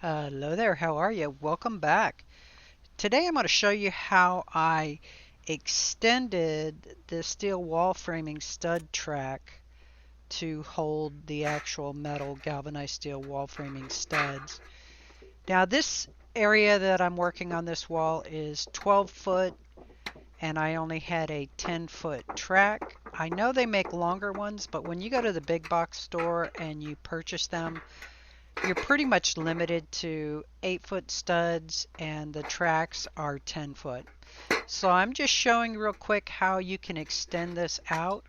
Hello there, how are you? Welcome back. Today I'm going to show you how I extended the steel wall framing stud track to hold the actual metal galvanized steel wall framing studs. Now this area that I'm working on this wall is 12 foot and I only had a 10-foot track. I know they make longer ones, but when you go to the big box store and you purchase them, you're pretty much limited to 8-foot studs and the tracks are 10 foot. So I'm just showing real quick how you can extend this out.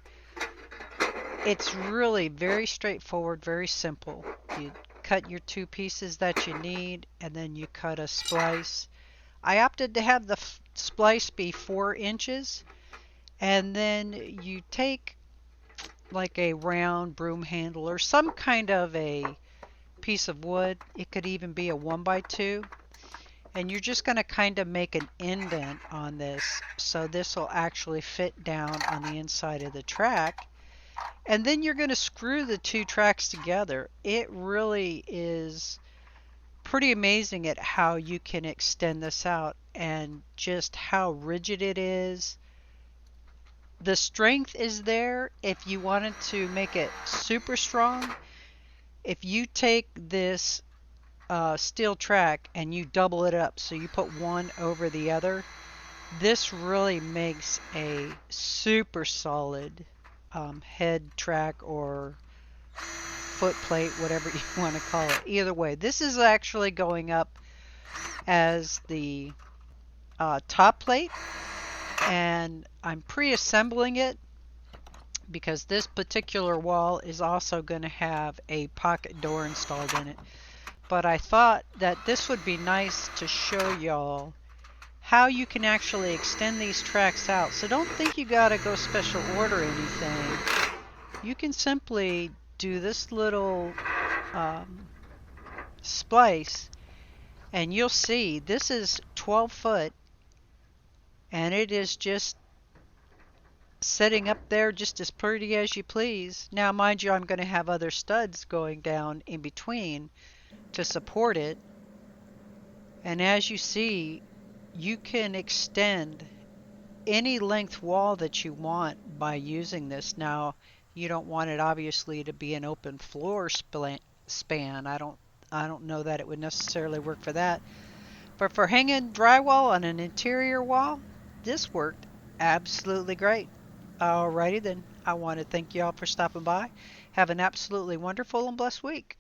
It's really very straightforward, very simple. You cut your two pieces that you need and then you cut a splice. I opted to have the splice be 4 inches and then you take like a round broom handle or some kind of a piece of wood. It could even be a 1x2, and you're just going to kind of make an indent on this so this will actually fit down on the inside of the track, and then you're going to screw the two tracks together. It really is pretty amazing at how you can extend this out and just how rigid it is. The strength is there. If you wanted to make it super strong, if you take this steel track and you double it up, so you put one over the other, this really makes a super solid head track or foot plate, whatever you want to call it. Either way, this is actually going up as the top plate, and I'm pre-assembling it because this particular wall is also going to have a pocket door installed in it. But I thought that this would be nice to show y'all how you can actually extend these tracks out. So don't think you gotta go special order anything. You can simply do this little splice and you'll see this is 12 foot and it is just sitting up there just as pretty as you please. Now mind you, I'm going to have other studs going down in between to support it, and as you see, you can extend any length wall that you want by using this. Now you don't want it obviously to be an open floor span. I don't know that it would necessarily work for that, but for hanging drywall on an interior wall, this worked absolutely great. Alrighty then, I want to thank you all for stopping by. Have an absolutely wonderful and blessed week.